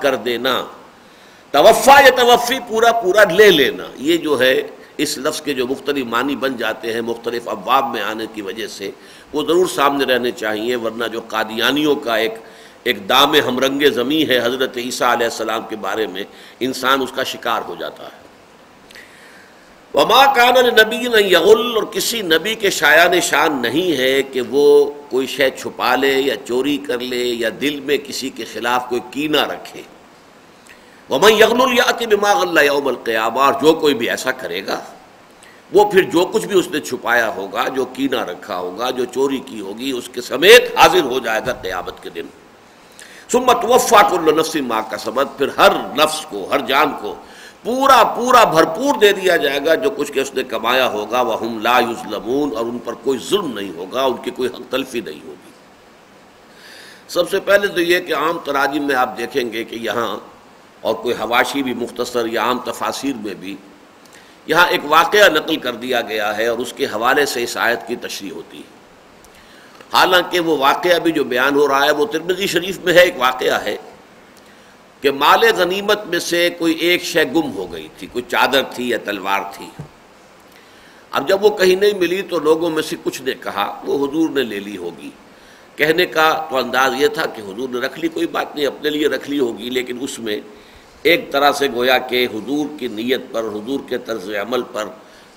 کر دینا، توفا یا توفی پورا پورا لے لینا، یہ جو ہے اس لفظ کے جو مختلف معنی بن جاتے ہیں مختلف ابواب میں آنے کی وجہ سے وہ ضرور سامنے رہنے چاہیے، ورنہ جو قادیانیوں کا ایک دام ہم رنگ زمیں ہے حضرت عیسیٰ علیہ السلام کے بارے میں، انسان اس کا شکار ہو جاتا ہے۔ وما کان لنبی ان یغل، اور کسی نبی کے شایان شان نہیں ہے کہ وہ کوئی شے چھپا لے یا چوری کر لے یا دل میں کسی کے خلاف کوئی کینہ رکھے۔ ومن یغل یأتی بما غل یوم القیامہ، اور جو کوئی بھی ایسا کرے گا وہ پھر جو کچھ بھی اس نے چھپایا ہوگا، جو کینہ رکھا ہوگا، جو چوری کی ہوگی، اس کے سمیت حاضر ہو جائے گا قیامت کے دن۔ ثم توفی کل نفس ما کسبت، پھر ہر نفس کو، ہر جان کو پورا پورا بھرپور دے دیا جائے گا جو کچھ کہ اس نے کمایا ہوگا، وہم لا یظلمون، اور ان پر کوئی ظلم نہیں ہوگا، ان کی کوئی حق تلفی نہیں ہوگی۔ سب سے پہلے تو یہ کہ عام تراجم میں آپ دیکھیں گے کہ یہاں، اور کوئی حواشی بھی مختصر یا عام تفاسیر میں بھی، یہاں ایک واقعہ نقل کر دیا گیا ہے اور اس کے حوالے سے اس آیت کی تشریح ہوتی ہے۔ حالانکہ وہ واقعہ بھی جو بیان ہو رہا ہے وہ ترمذی شریف میں ہے، ایک واقعہ ہے کہ مال غنیمت میں سے کوئی ایک شے گم ہو گئی تھی، کوئی چادر تھی یا تلوار تھی۔ اب جب وہ کہیں نہیں ملی تو لوگوں میں سے کچھ نے کہا وہ حضور نے لے لی ہوگی۔ کہنے کا تو انداز یہ تھا کہ حضور نے رکھ لی، کوئی بات نہیں، اپنے لیے رکھ لی ہوگی، لیکن اس میں ایک طرح سے گویا کہ حضور کی نیت پر، حضور کے طرز عمل پر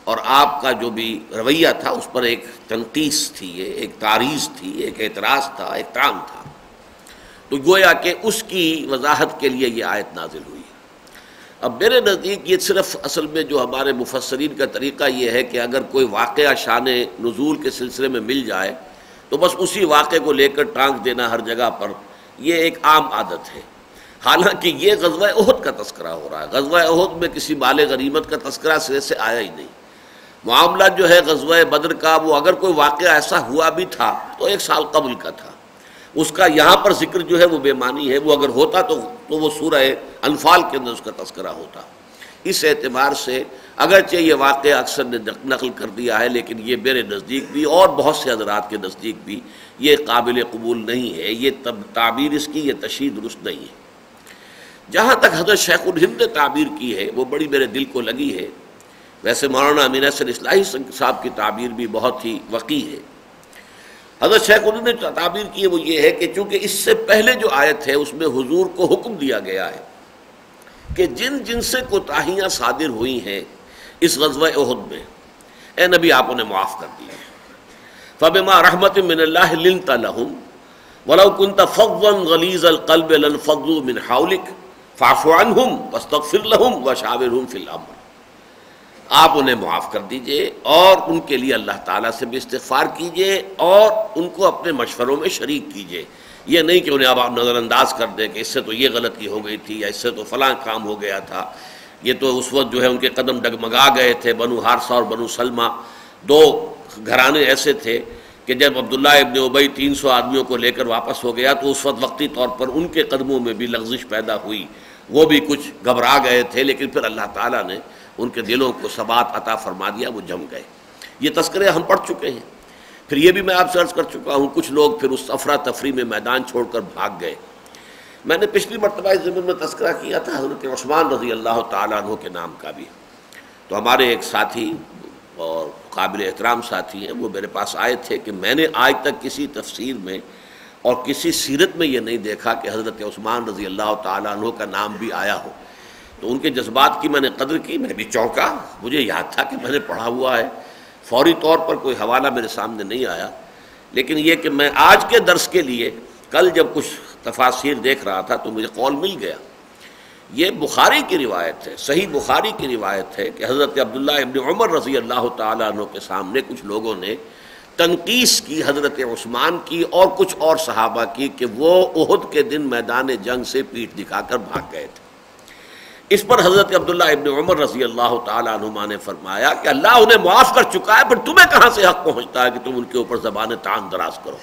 اور آپ کا جو بھی رویہ تھا اس پر ایک تنقیص تھی، ایک تعریض تھی، ایک اعتراض تھا، ایک طعن تھا۔ تو گویا کہ اس کی وضاحت کے لیے یہ آیت نازل ہوئی۔ اب میرے نزدیک یہ صرف اصل میں جو ہمارے مفسرین کا طریقہ یہ ہے کہ اگر کوئی واقعہ شان نزول کے سلسلے میں مل جائے تو بس اسی واقعے کو لے کر ٹانک دینا ہر جگہ پر، یہ ایک عام عادت ہے۔ حالانکہ یہ غزوہ احد کا تذکرہ ہو رہا ہے، غزوہ احد میں کسی مال غنیمت کا تذکرہ سرے سے آیا ہی نہیں۔ معاملہ جو ہے غزوہ بدر کا، وہ اگر کوئی واقعہ ایسا ہوا بھی تھا تو 1 سال قبل کا تھا، اس کا یہاں پر ذکر جو ہے وہ بے معنی ہے۔ وہ اگر ہوتا تو وہ سورہ انفال کے اندر اس کا تذکرہ ہوتا۔ اس اعتبار سے اگرچہ یہ واقعہ اکثر نے نقل کر دیا ہے، لیکن یہ میرے نزدیک بھی اور بہت سے حضرات کے نزدیک بھی یہ قابل قبول نہیں ہے، یہ تعبیر اس کی، یہ تشریح درست نہیں ہے۔ جہاں تک حضرت شیخ الہند نے تعبیر کی ہے وہ بڑی میرے دل کو لگی ہے۔ ویسے مولانا امین احسن اصلاحی صاحب کی تعبیر بھی بہت ہی وقیع ہے۔ حضرت شیخ الہند نے تعبیر کی ہے وہ یہ ہے کہ چونکہ اس سے پہلے جو آیت ہے اس میں حضور کو حکم دیا گیا ہے کہ جن جن سے کوتاہیاں صادر ہوئی ہیں اس غزوہ احد میں، اے نبی آپ انہیں معاف کر دیجیے۔ فَبِمَا رَحْمَةٍ مِّنَ اللَّهِ لِنْتَ لَهُمْ وَلَوْ كُنْتَ فَظًّا غَلِيظَ الْقَلْبِ لَانفَضُّوا مِنْ حَوْلِكَ فَاعْفُ عَنْهُمْ وَاسْتَغْفِرْ لَهُمْ وَشَاوِرْهُمْ فِي الْأَمْرِ، آپ انہیں معاف کر دیجئے اور ان کے لیے اللہ تعالیٰ سے بھی استغفار کیجئے اور ان کو اپنے مشوروں میں شریک کیجئے۔ یہ نہیں کہ انہیں آپ نظر انداز کر دیں کہ اس سے تو یہ غلطی ہو گئی تھی یا اس سے تو فلاں کام ہو گیا تھا، یہ تو اس وقت جو ہے ان کے قدم ڈگمگا گئے تھے۔ بنو حارثہ اور بنو سلمہ 2 گھرانے ایسے تھے کہ جب عبداللہ ابن ابی 300 آدمیوں کو لے کر واپس ہو گیا تو اس وقت وقتی طور پر ان کے قدموں میں بھی لغزش پیدا ہوئی، وہ بھی کچھ گھبرا گئے تھے، لیکن پھر اللہ تعالیٰ نے ان کے دلوں کو ثبات عطا فرما دیا، وہ جم گئے۔ یہ تذکرے ہم پڑھ چکے ہیں۔ پھر یہ بھی میں آپ سے عرض کر چکا ہوں کچھ لوگ پھر اس افراتفری میں میدان چھوڑ کر بھاگ گئے۔ میں نے پچھلی مرتبہ اس ضمن میں تذکرہ کیا تھا حضرت عثمان رضی اللہ تعالیٰ عنہ کے نام کا بھی۔ تو ہمارے ایک ساتھی اور قابل احترام ساتھی ہیں، وہ میرے پاس آئے تھے کہ میں نے آج تک کسی تفسیر میں اور کسی سیرت میں یہ نہیں دیکھا کہ حضرت عثمان رضی اللہ تعالیٰ عنہ کا نام بھی آیا ہو۔ تو ان کے جذبات کی میں نے قدر کی، میں بھی چونکا، مجھے یاد تھا کہ میں نے پڑھا ہوا ہے، فوری طور پر کوئی حوالہ میرے سامنے نہیں آیا، لیکن یہ کہ میں آج کے درس کے لیے کل جب کچھ تفاسیر دیکھ رہا تھا تو مجھے قول مل گیا۔ یہ بخاری کی روایت ہے، صحیح بخاری کی روایت ہے کہ حضرت عبداللہ ابن عمر رضی اللہ تعالیٰ عنہ کے سامنے کچھ لوگوں نے تنقیص کی حضرت عثمان کی اور کچھ اور صحابہ کی کہ وہ احد کے دن میدان جنگ سے پیٹھ دکھا کر بھاگ گئے تھے۔ اس پر حضرت عبداللہ ابن عمر رضی اللہ تعالیٰ عنہما نے فرمایا کہ اللہ انہیں معاف کر چکا ہے، پھر تمہیں کہاں سے حق پہنچتا ہے کہ تم ان کے اوپر زبان طعن دراز کرو۔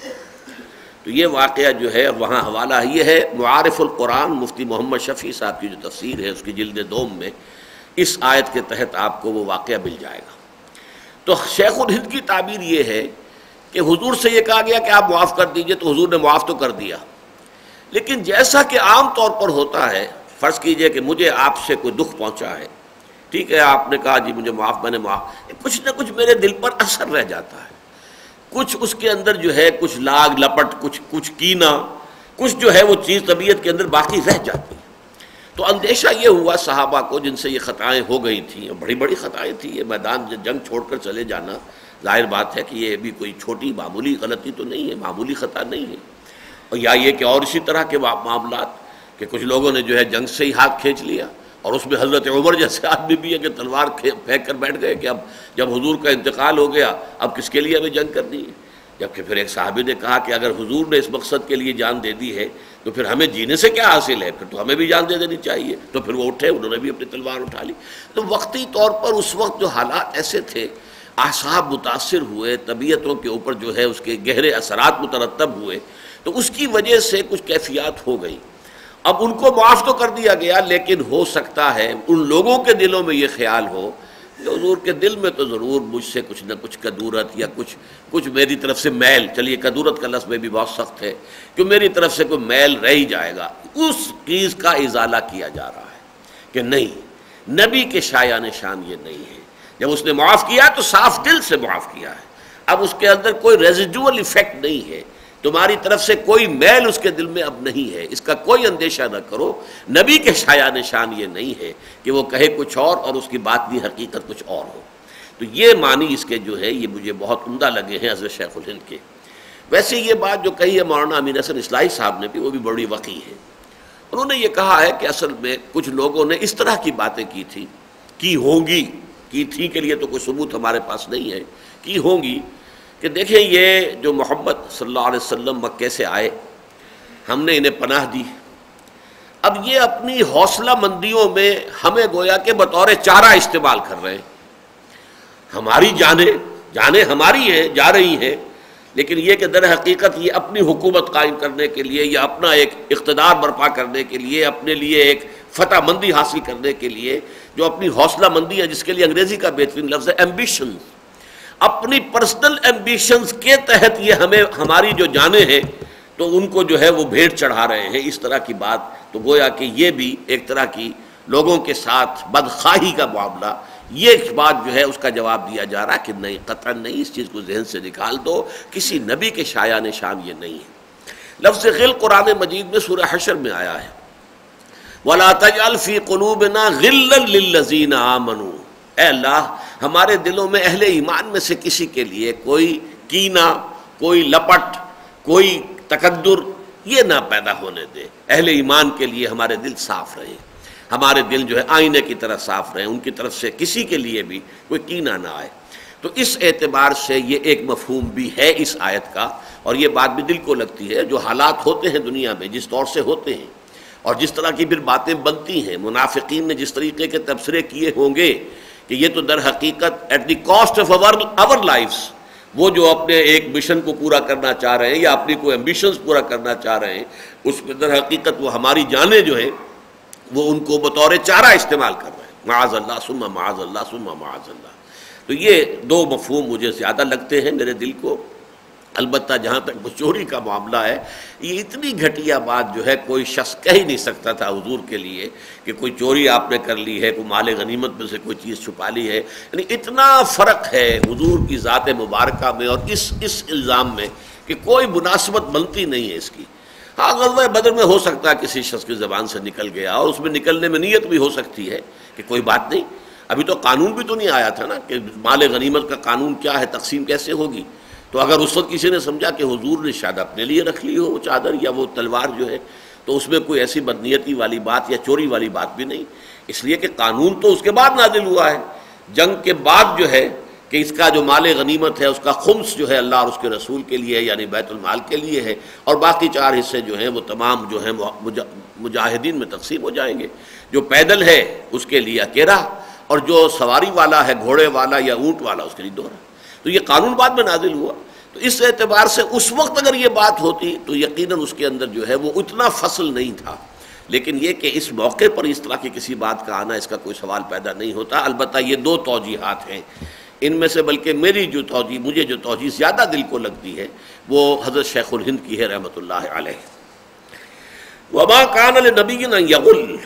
تو یہ واقعہ جو ہے وہاں حوالہ یہ ہے معارف القرآن مفتی محمد شفیع صاحب کی جو تفسیر ہے اس کی جلد 2 میں اس آیت کے تحت آپ کو وہ واقعہ مل جائے گا۔ تو شیخ الہند کی تعبیر یہ ہے کہ حضور سے یہ کہا گیا کہ آپ معاف کر دیجئے، تو حضور نے معاف تو کر دیا، لیکن جیسا کہ عام طور پر ہوتا ہے، فرض کیجئے کہ مجھے آپ سے کوئی دکھ پہنچا ہے، ٹھیک ہے، آپ نے کہا جی مجھے معاف، میں نے معاف، کچھ نہ کچھ میرے دل پر اثر رہ جاتا ہے، کچھ اس کے اندر جو ہے کچھ لاگ لپٹ، کچھ کینہ، کچھ جو ہے وہ چیز طبیعت کے اندر باقی رہ جاتی ہے۔ تو اندیشہ یہ ہوا صحابہ کو جن سے یہ خطائیں ہو گئی تھیں، بڑی بڑی خطائیں تھیں، یہ میدان جنگ چھوڑ کر چلے جانا ظاہر بات ہے کہ یہ بھی کوئی چھوٹی معمولی غلطی تو نہیں ہے، معمولی خطا نہیں ہے، اور یا یہ کہ اور اسی طرح کے معاملات کہ کچھ لوگوں نے جو ہے جنگ سے ہی ہاتھ کھینچ لیا، اور اس میں حضرت عمر جیسے آدمی بھی ہے کہ تلوار پھینک کر بیٹھ گئے کہ اب جب حضور کا انتقال ہو گیا اب کس کے لیے ہمیں جنگ کرنی ہے، جبکہ پھر ایک صحابی نے کہا کہ اگر حضور نے اس مقصد کے لیے جان دے دی ہے تو پھر ہمیں جینے سے کیا حاصل ہے، پھر تو ہمیں بھی جان دے دینی چاہیے، تو پھر وہ اٹھے، انہوں نے بھی اپنی تلوار اٹھا لی۔ تو وقتی طور پر اس وقت جو حالات ایسے تھے، اعصاب متاثر ہوئے، طبیعتوں کے اوپر جو ہے اس کے گہرے اثرات مترتب ہوئے، تو اس کی وجہ سے کچھ کیفیات ہو گئی۔ اب ان کو معاف تو کر دیا گیا، لیکن ہو سکتا ہے ان لوگوں کے دلوں میں یہ خیال ہو کہ حضور کے دل میں تو ضرور مجھ سے کچھ نہ کچھ کدورت یا کچھ میری طرف سے میل، چلیے کدورت کا لفظ میں بھی بہت سخت ہے کہ میری طرف سے کوئی میل رہ ہی جائے گا، اس چیز کا ازالہ کیا جا رہا ہے کہ نہیں، نبی کے شایان شان یہ نہیں ہے۔ جب اس نے معاف کیا تو صاف دل سے معاف کیا ہے، اب اس کے اندر کوئی ریزیڈول ایفیکٹ نہیں ہے، تمہاری طرف سے کوئی میل اس کے دل میں اب نہیں ہے، اس کا کوئی اندیشہ نہ کرو، نبی کے شایان شان یہ نہیں ہے کہ وہ کہے کچھ اور اس کی بات کی حقیقت کچھ اور ہو۔ تو یہ معنی اس کے جو ہے یہ مجھے بہت عمدہ لگے ہیں حضرت شیخ الہند کے۔ ویسے یہ بات جو کہی ہے مولانا امین حسن اصلاحی صاحب نے بھی، وہ بھی بڑی وقیح ہے۔ انہوں نے یہ کہا ہے کہ اصل میں کچھ لوگوں نے اس طرح کی باتیں کی تھی، کی ہوں گی، کی تھی کے لیے تو کوئی ثبوت ہمارے پاس نہیں ہے، کی ہوں گی، کہ دیکھیں یہ جو محمد صلی اللہ علیہ وسلم مکے سے آئے، ہم نے انہیں پناہ دی، اب یہ اپنی حوصلہ مندیوں میں ہمیں گویا کہ بطور چارہ استعمال کر رہے ہیں، ہماری جانیں ہماری ہیں، جا رہی ہیں، لیکن یہ کہ در حقیقت یہ اپنی حکومت قائم کرنے کے لیے یا اپنا ایک اقتدار برپا کرنے کے لیے، اپنے لیے ایک فتح مندی حاصل کرنے کے لیے جو اپنی حوصلہ مندی ہے، جس کے لیے انگریزی کا بہترین لفظ ہے ایمبیشن، اپنی پرسنل ایمبیشنز کے تحت یہ ہماری جو جانیں ہیں تو ان کو جو ہے وہ بھیٹ چڑھا رہے ہیں، اس طرح کی بات، تو گویا کہ یہ بھی ایک طرح کی لوگوں کے ساتھ بدخواہی کا معاملہ، یہ بات جو ہے اس کا جواب دیا جا رہا کہ نہیں، قطعا نہیں، اس چیز کو ذہن سے نکال دو، کسی نبی کے شایان شان یہ نہیں ہے۔ لفظ غل قرآن مجید میں سورہ حشر میں آیا ہے، وَلَا تَجْعَلْ فِي قُلُوبِنَا غِلًّا لِلَّذِينَ آمَنُوا، اے اللہ ہمارے دلوں میں اہل ایمان میں سے کسی کے لیے کوئی کینہ، کوئی لپٹ، کوئی تکدر یہ نہ پیدا ہونے دے، اہل ایمان کے لیے ہمارے دل صاف رہے، ہمارے دل جو ہے آئینے کی طرح صاف رہے، ان کی طرف سے کسی کے لیے بھی کوئی کینہ نہ آئے۔ تو اس اعتبار سے یہ ایک مفہوم بھی ہے اس آیت کا، اور یہ بات بھی دل کو لگتی ہے، جو حالات ہوتے ہیں دنیا میں جس طور سے ہوتے ہیں اور جس طرح کی پھر باتیں بنتی ہیں، منافقین نے جس طریقے کے تبصرے کیے ہوں گے کہ یہ تو در حقیقت at the cost of our lives, وہ جو اپنے ایک مشن کو پورا کرنا چاہ رہے ہیں یا اپنی کوئی ایمبیشنز پورا کرنا چاہ رہے ہیں، اس میں در حقیقت وہ ہماری جانیں جو ہیں وہ ان کو بطور چارہ استعمال کر رہے ہیں، معاذ اللہ ثم معاذ اللہ ثم معاذ اللہ۔ تو یہ دو مفہوم مجھے زیادہ لگتے ہیں میرے دل کو۔ البتہ جہاں تک چوری کا معاملہ ہے، یہ اتنی گھٹیا بات جو ہے کوئی شخص کہہ ہی نہیں سکتا تھا حضور کے لیے کہ کوئی چوری آپ نے کر لی ہے، کوئی مال غنیمت میں سے کوئی چیز چھپا لی ہے، یعنی اتنا فرق ہے حضور کی ذات مبارکہ میں اور اس الزام میں کہ کوئی مناسبت بنتی نہیں ہے اس کی۔ ہاں غزوہ بدر میں ہو سکتا ہے کسی شخص کی زبان سے نکل گیا، اور اس میں نکلنے میں نیت بھی ہو سکتی ہے کہ کوئی بات نہیں، ابھی تو قانون بھی تو نہیں آیا تھا نا کہ مال غنیمت کا قانون کیا ہے، تقسیم کیسے ہوگی۔ تو اگر اس وقت کسی نے سمجھا کہ حضور نے شاید اپنے لیے رکھ لی ہو وہ چادر یا وہ تلوار جو ہے، تو اس میں کوئی ایسی بدنیتی والی بات یا چوری والی بات بھی نہیں، اس لیے کہ قانون تو اس کے بعد نازل ہوا ہے، جنگ کے بعد جو ہے کہ اس کا جو مال غنیمت ہے اس کا خمس جو ہے اللہ اور اس کے رسول کے لیے یعنی بیت المال کے لیے ہے، اور باقی 4 حصے جو ہیں وہ تمام جو ہیں مجاہدین میں تقسیم ہو جائیں گے، جو پیدل ہے اس کے لیے اکیرا، اور جو سواری والا ہے گھوڑے والا یا اونٹ والا اس کے لیے دوہرا۔ تو یہ قانون بعد میں نازل ہوا، تو اس اعتبار سے اس وقت اگر یہ بات ہوتی تو یقیناً اس کے اندر جو ہے وہ اتنا فصل نہیں تھا، لیکن یہ کہ اس موقع پر اس طرح کی کسی بات کا آنا، اس کا کوئی سوال پیدا نہیں ہوتا۔ البتہ یہ 2 توجیحات ہیں، ان میں سے بلکہ مجھے جو توجیح زیادہ دل کو لگتی ہے وہ حضرت شیخ الہند کی ہے رحمۃ اللہ علیہ۔ وما کان لنبی ان یغل،